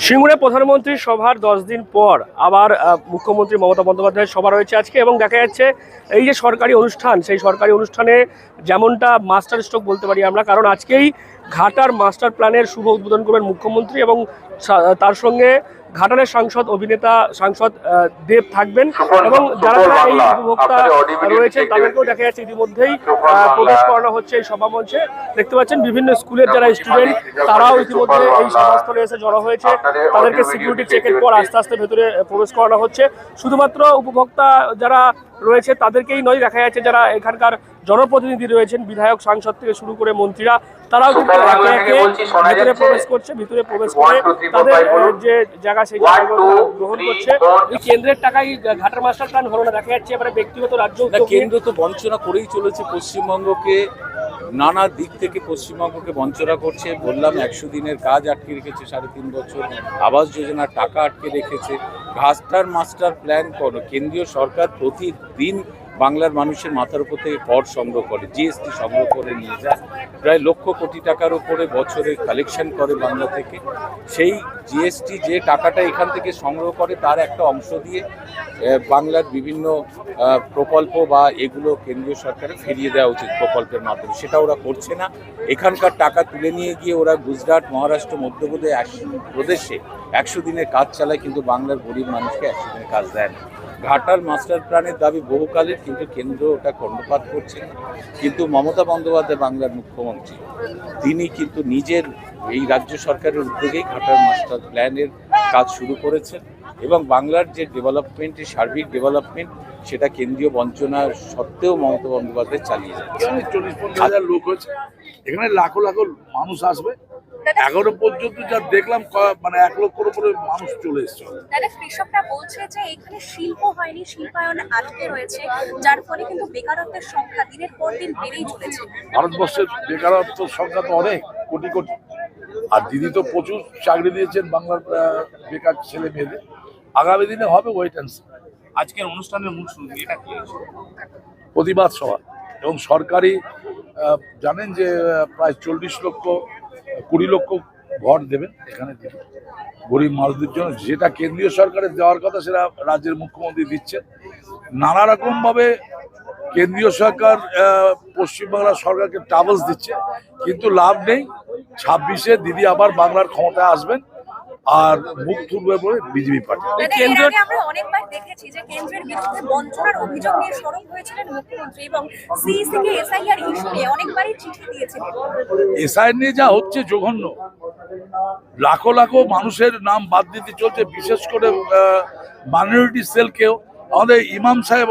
সিঙ্গুরে প্রধানমন্ত্রী সভার 10 দিন পর আবার মুখ্যমন্ত্রী মমতা বন্দ্যোপাধ্যায়ের সভা রয়েছে আজকে, এবং দেখা যাচ্ছে এই যে সরকারি অনুষ্ঠান, সেই সরকারি অনুষ্ঠানে যেমনটা মাস্টার স্ট্রোক বলতে পারি আমরা, কারণ আজকেই ঘাটার মাস্টার প্ল্যানের শুভ উদ্বোধন করবেন মুখ্যমন্ত্রী, এবং তার সঙ্গে ঘাটালের সাংসদ দেব থাকবেন, এবং যারা এই উপভোক্তা রয়েছেন তাদেরকেও দেখা যাচ্ছে ইতিমধ্যেই প্রবেশ করানো হচ্ছে এই সভামঞ্চে। দেখতে পাচ্ছেন বিভিন্ন স্কুলের যারা স্টুডেন্ট তারাও ইতিমধ্যে এই সভাস্থলে এসে জড়ো হয়েছে। তাদেরকে সিকিউরিটি চেকের পর আস্তে আস্তে ভেতরে প্রবেশ করানো হচ্ছে। শুধুমাত্র উপভোক্তা যারা রয়েছে তাদেরকেই নয়, দেখা যাচ্ছে যারা এখানকার জনপ্রতিনিধি রয়েছেন, বিধায়ক সাংসদ থেকে শুরু করে মন্ত্রীরা, তারাও কিন্তু একে একে ভিতরে প্রবেশ করছে। ভিতরে প্রবেশ করে তাদের যে জায়গা সেই জায়গাগুলো গ্রহণ করছে। এই কেন্দ্রের টাকায় ঘাটার মাস্টার প্ল্যান হলো না, দেখা যাচ্ছে এবারে ব্যক্তিগত রাজ্য কেন্দ্র তো বঞ্চনা করেই চলেছে। পশ্চিমবঙ্গকে নানা দিক থেকে পশ্চিমবঙ্গকে বঞ্চনা করছে। বললাম 100 দিনের কাজ আটকে রেখেছে 3.5 বছর, আবাস যোজনার টাকা আটকে রেখেছে। ঘাটার মাস্টার প্ল্যান কোনো কেন্দ্রীয় সরকার প্রতিদিন বাংলার মানুষের মাথার উপর থেকে কর সংগ্রহ করে, জিএসটি সংগ্রহ করে নিয়ে যায়। প্রায় লক্ষ কোটি টাকার উপরে বছরে কালেকশন করে বাংলা থেকে। সেই জিএসটি যে টাকাটা এখান থেকে সংগ্রহ করে তার একটা অংশ দিয়ে বাংলার বিভিন্ন প্রকল্প বা এগুলো কেন্দ্রীয় সরকারের ফিরিয়ে দেওয়া উচিত প্রকল্পের মাধ্যমে। সেটা ওরা করছে না। এখানকার টাকা তুলে নিয়ে গিয়ে ওরা গুজরাট, মহারাষ্ট্র, মধ্যপ্রদেশে 100 দিনের কাজ চালায়, কিন্তু বাংলার গরিব মানুষকে 100 দিনের কাজ দেয় না। ঘাটার মাস্টার প্ল্যানের দাবি বহুকালের, কিন্তু কেন্দ্র ওটা কর্ণপাত করছে না। কিন্তু মমতা বন্দ্যোপাধ্যায় বাংলার মুখ্যমন্ত্রী, তিনি কিন্তু নিজের এই রাজ্য সরকারের উদ্যোগেই ঘাটার মাস্টার প্ল্যানের কাজ শুরু করেছেন, এবং বাংলার যে ডেভেলপমেন্টের সার্বিক ডেভেলপমেন্ট সেটা কেন্দ্রীয় বঞ্চনার সত্ত্বেও মমতা বন্দ্যোপাধ্যায় চালিয়ে যাচ্ছে। 40-50 লোক হয়েছে, এখানে লাখো লাখো মানুষ আসবে। 11 পর্যন্ত যা দেখলাম মানে 1 লক্ষের উপরে মানুষ চলে এসছে। দাদা, কৃষকরা বলছে যে এখানে শিল্প হয়নি, শিল্পায়ন আটকে রয়েছে, যার ফলে কিন্তু বেকারত্বের সংখ্যা দিনের পর দিন বেড়েই চলেছে। ভারতবর্ষের বেকারত্বের সংখ্যা তো অনেক, কোটি কোটি। আর দিদি তো প্রচুর চাকরি দিয়েছেন বাংলার বেকার ছেলে মেয়েদের। আগামী দিনে হবে ওয়েট অ্যান্ড সি। আজকের অনুষ্ঠানের মূল শুরু এটা কি হয়েছে? প্রতিবাদ সভা, এবং সরকারি জানেন যে প্রায় 20 লক্ষ ঘর দেবেন এখানে দিদি গরিব মানুষদের জন্য। যেটা কেন্দ্রীয় সরকারের দেওয়ার কথা সেটা রাজ্যের মুখ্যমন্ত্রী দিচ্ছেন। নানা রকমভাবে কেন্দ্রীয় সরকার পশ্চিমবাংলার সরকারকে ট্রাভেলস দিচ্ছে, কিন্তু লাভ নেই। 26-এ দিদি আবার বাংলার ক্ষমতায় আসবেন, আর মুখ তুলবে বলে বিজেপি পার্টি। আমরা অনেকবার দেখেছি যে কেন্দ্রের বিরুদ্ধে বঞ্চনার অভিযোগ নিয়ে সরব হয়েছিলেন মুখ্যমন্ত্রী, এবং সিইসি কে এসআইআর ইস্যু নিয়ে অনেকবারই চিঠি দিয়েছিলেন। এসআইআর নিয়ে যা হচ্ছে জঘন্য। লাখো লাখো মানুষের নাম বাদ দিতে চলছে, বিশেষ করে মাইনরিটি সেলকেও। আমাদের ইমাম সাহেব,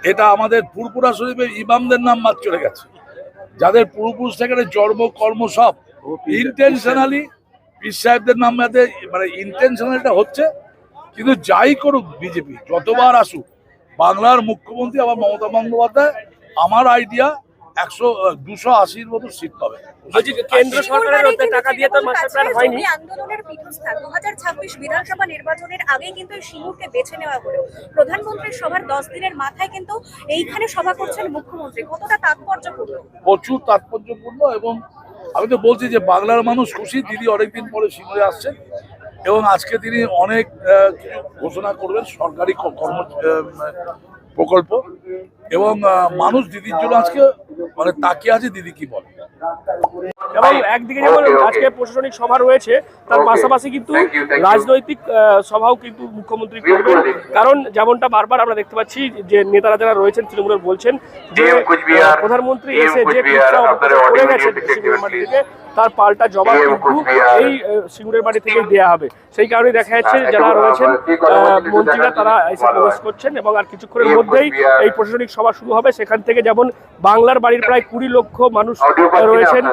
এটা আমাদের ফুরপুরা শরীফের ইমামদের নাম বাদ চলে গেছে, যাদের পূর্বপুরুষ থেকে জন্ম কর্ম সব ইন্টেনশনালি পীর সাহেবদের নাম মানে ইন্টেনশনালটা হচ্ছে। কিন্তু যাই করুক বিজেপি, যতবার আসুক, বাংলার মুখ্যমন্ত্রী আবার মমতা বন্দ্যোপাধ্যায়, আমার আইডিয়া 280-র মতো সিট পাবে। কেন্দ্র সরকারের টাকা দিয়ে তো মাস্টার প্ল্যান হয়নি। আন্দোলনের পীঠস্থান 2026 বিধানসভা নির্বাচনের আগেই কিন্তু সিঙ্গুরকে বেছে নেওয়া হলো। প্রধানমন্ত্রীর সভার 10 দিনের মাথায় কিন্তু এইখানে সভা করছেন মুখ্যমন্ত্রী, কতটা তাৎপর্যপূর্ণ? প্রচুর তাৎপর্যপূর্ণ, এবং আমি তো বলছি যে বাংলার মানুষ খুশি। দিদি অনেকদিন পরে সিঙ্গুরে আসছেন, এবং আজকে তিনি অনেক ঘোষণা করবেন সরকারি প্রকল্প, এবং মানুষ দিদির জন্য আজকে মানে তাকিয়ে আছে দিদি কি বলে। এবং একদিকে যেমন আজকে প্রশাসনিক সভা রয়েছে, তার পাশাপাশি কিন্তু রাজনৈতিক সভাও কিন্তু মুখ্যমন্ত্রী করবেন। কারণ যেমনটা বারবার আমরা দেখতে পাচ্ছি যে নেতারা যারা রয়েছেন তৃণমূলের বলছেন যে প্রধানমন্ত্রী এসে যে করে গেছেন সিঙ্গুরের মাটি থেকে, তার পাল্টা জবাব কিন্তু এই সিঙ্গুরের মাটি থেকে দেওয়া হবে। সেই কারণে দেখা যাচ্ছে যারা রয়েছেন মন্ত্রীরা তারা এসে প্রবেশ করছেন, এবং আর কিছুক্ষণের মধ্যেই এই প্রশাসনিক সভা শুরু হবে। সেখান থেকে যেমন বাংলার বাড়ির প্রায় 20 লক্ষ মানুষ রয়েছেন,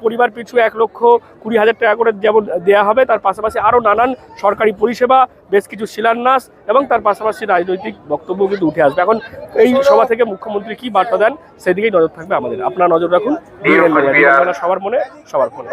পরিবার পিছু 1,20,000 টাকা করে যেমন দেওয়া হবে, তার পাশাপাশি আরও নানান সরকারি পরিষেবা, বেশ কিছু শিলান্যাস, এবং তার পাশাপাশি রাজনৈতিক বক্তব্য কিন্তু উঠে আসবে। এখন এই সভা থেকে মুখ্যমন্ত্রী কি বার্তা দেন সেদিকেই নজর থাকবে আমাদের। আপনারা নজর রাখুন, সবার মনে সবার ফোনে।